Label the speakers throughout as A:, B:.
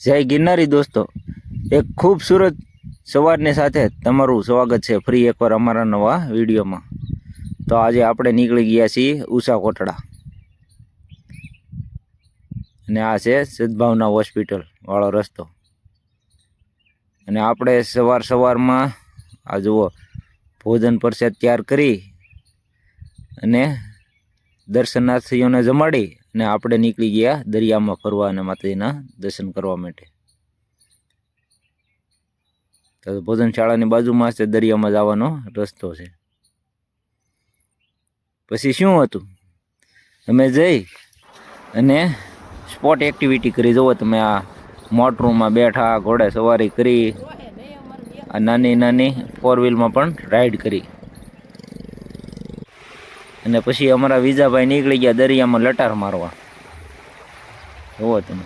A: જય ગિરનારી દોસ્તો, એક ખૂબસૂરત સવારની સાથે તમારું સ્વાગત છે ફરી એકવાર અમારા નવા વિડીયોમાં। તો આજે આપણે નીકળી ગયા છીએ ઉષા કોટડા અને આ છે સદભાવના હોસ્પિટલ વાળો રસ્તો। અને આપણે સવારમાં આ જુઓ ભોજન પ્રસાદ તૈયાર કરી અને દર્શનાર્થીઓને જમાડી અને આપણે નીકળી ગયા દરિયામાં ફરવા અને માતાજીના દર્શન કરવા માટે। તો ભોજનશાળાની બાજુમાં જ દરિયામાં જવાનો રસ્તો છે। પછી શું હતું, અમે જઈ અને સ્પોટ એક્ટિવિટી કરી। જુઓ તમે, આ મોટરમાં બેઠા, ઘોડે સવારી કરી, આ નાની નાની 4 વ્હીલમાં પણ રાઈડ કરી। અને પછી અમારા વિજાભાઈ નીકળી ગયા દરિયામાં લટાર મારવા। જુઓ તમે,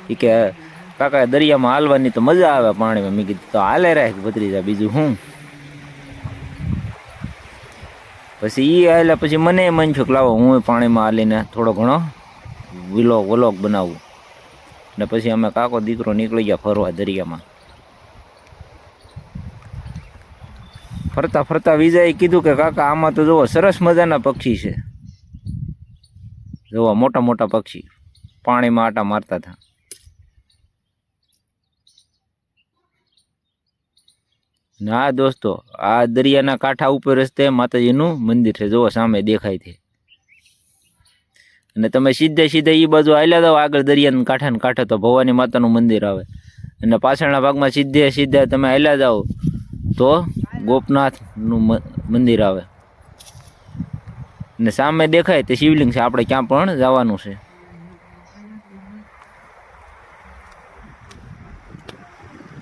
A: એ કે કાકા દરિયામાં હાલવાની તો મજા આવે પાણીમાં। મેં કીધું તો હાલે રાખ ભત્રીજા, બીજું શું। પછી એ હાલ્યા પછી મને મન થયું કે લાવો હું પાણીમાં હાલીને થોડો ઘણો વ્લોગ બનાવું। ને પછી અમે કાકો દીકરો નીકળી ગયા ફરવા દરિયામાં। ફરતા ફરતા વિજાએ કીધું કે કાકા આમાં તો જુઓ સરસ મજાના પક્ષી છે, જુઓ મોટા મોટા પક્ષી પાણીમાં આટા મારતા હતા। ના દોસ્તો, આ દરિયાના કાંઠા ઉપર રસ્તે માતાજીનું મંદિર છે, જુઓ સામે દેખાય છે। અને તમે સીધે એ બાજુ હાલ્યા જાઓ આગળ દરિયાના કાંઠે તો ભવાની માતાનું મંદિર આવે। અને પાછળના ભાગમાં સીધે તમે હાલ્યા જાઓ તો ગોપનાથનું મંદિર આવે। અને સામે દેખાય તે શિવલિંગ છે, આપણે ક્યાં પણ જવાનું છે।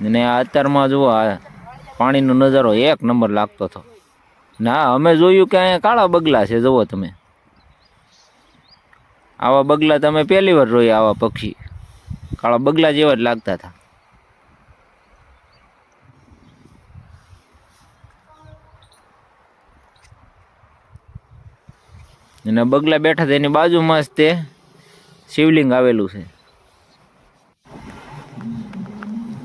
A: અને અત્યારમાં જુઓ આ પાણીનો નજારો એક નંબર લાગતો હતો। ના અમે જોયું કે અહીંયા કાળા બગલા છે, જુઓ તમે, આવા બગલા તમે પહેલી વાર જોયા। આવા પક્ષી કાળા બગલા જેવા જ લાગતા હતા। અને બગલા બેઠા હતા એની બાજુમાં જ તે શિવલિંગ આવેલું છે।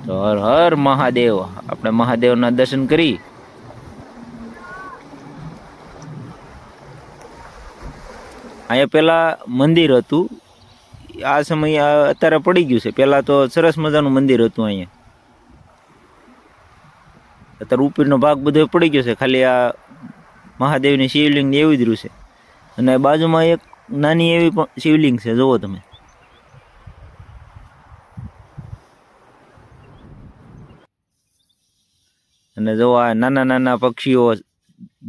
A: તો હર હર મહાદેવ, આપણે મહાદેવના દર્શન કરી અહીંયા પેલા મંદિર હતું, આ સમય અત્યારે પડી ગયું છે, પેલા તો સરસ મજાનું મંદિર હતું। અહીંયા અત્યારે ઉપરનો ભાગ બધો પડી ગયો છે, ખાલી આ મહાદેવની શિવલિંગ એવું જ રહ્યું છે। અને બાજુમાં એક નાની એવી પણ શિવલિંગ છે, જુઓ તમે। અને જો આ નાના નાના પક્ષીઓ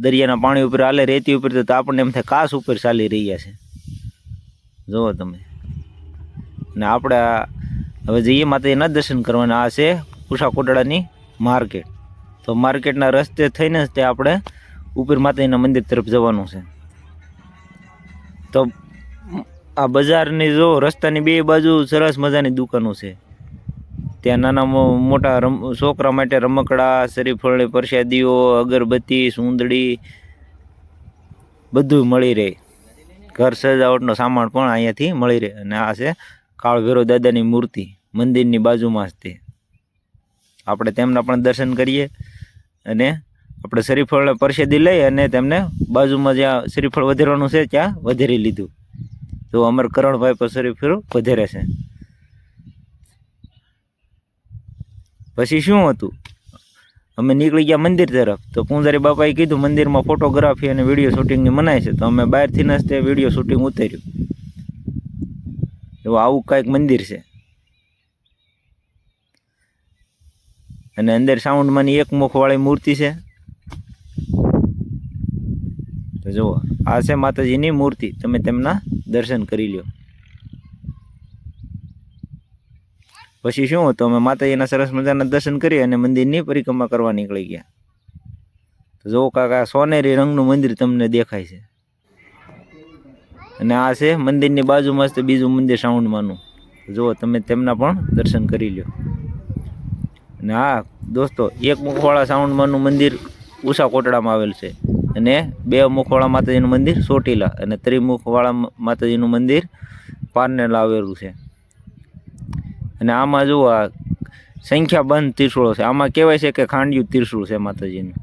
A: દરિયાના પાણી ઉપર હાલે, રેતી ઉપર, તો આપણને એમ થાય કાસ ઉપર ચાલી રહ્યા છે, જુઓ તમે। ને આપણે હવે જઈએ માતાજીના દર્શન કરવાના। આ છે ઉષા કોટડાની માર્કેટ। તો માર્કેટના રસ્તે થઈને જ તે આપણે ઉપર માતાજીના મંદિર તરફ જવાનું છે। તો આ બજારની જો રસ્તાની બે બાજુ સરસ મજાની દુકાનો છે। ત્યાં નાના મોટા છોકરા માટે રમકડા, શરીફળની પ્રસાદીઓ, અગરબત્તી, સુંદડી બધું મળી રહે। ઘર સજાવટનો સામાન પણ અહીંયાથી મળી રહે। અને આ છે કાળભૈરવ દાદાની મૂર્તિ મંદિરની બાજુમાં જ તે, આપણે તેમના પણ દર્શન કરીએ અને આપણે શરીફળ પ્રસાદી લઈ અને તેમને બાજુમાં જ્યાં શરીફળ વધેરવાનું છે ત્યાં વધેરી લીધું। તો અમર કરણભાઈ પર શરીફળ વધેરે છે। પછી શું હતું, અમે નીકળી ગયા મંદિર તરફ। તો પૂંજારી બાપાએ કીધું મંદિરમાં ફોટોગ્રાફી અને વિડીયો શૂટિંગની મનાય છે, તો અમે બહારથી જ તે વિડીયો શૂટિંગ ઉતાર્યું। એવું આવું કાંઈક મંદિર છે। અને અંદર સાઉન્ડમાંની એક મુખવાળી મૂર્તિ છે। તો જુઓ, આ છે માતાજીની મૂર્તિ, તમે તેમના દર્શન કરી લ્યો। પછી શું હતું, અમે માતાજીના સરસ મજાના દર્શન કરી અને મંદિરની પરિક્રમા કરવા નીકળી ગયા। તો જુઓ કાકા, સોનેરી રંગનું મંદિર તમને દેખાય છે। અને આ છે મંદિરની બાજુમાં જ બીજું મંદિર સાઉન્ડમાંનું, જુઓ તમે તેમના પણ દર્શન કરી લ્યો। અને હા દોસ્તો, એક મુખવાળા સાઉન્ડમાંનું મંદિર ઉષા કોટડામાં આવેલ છે, અને 2 મુખવાળા માતાજીનું મંદિર ચોટીલા, અને 3 મુખવાળા માતાજીનું મંદિર પારનેર આવેલું છે। અને આમાં જુઓ આ સંખ્યાબંધ ત્રિશુળો છે. આમાં કહેવાય છે કે ખાંડિયું ત્રિશુળ છે માતાજીનું.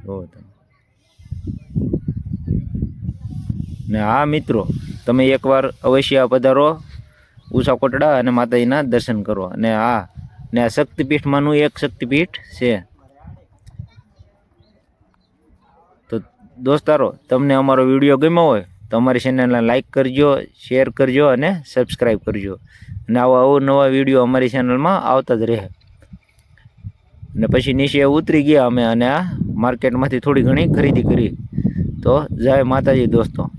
A: જુઓ તમે. ને હા મિત્રો, તમે એકવાર અવશ્ય પધારો ઉષા કોટડા અને માતાજીના દર્શન કરો. અને હા, ને આ શક્તિપીઠમાંનું એક શક્તિપીઠ છે. તો દોસ્તારો, તમને અમારો વિડીયો ગમ્યો હોય તો અમારી ચેનલને લાઈક કરજો, શેર કરજો અને સબસ્ક્રાઈબ કરજો. અને આવા અવનવા વિડીયો અમારી ચેનલમાં આવતા જ રહે. ને પછી નીચે ઉતરી ગયા અમે અને આ માર્કેટમાંથી થોડી ઘણી ખરીદી કરી. તો જય માતાજી દોસ્તો.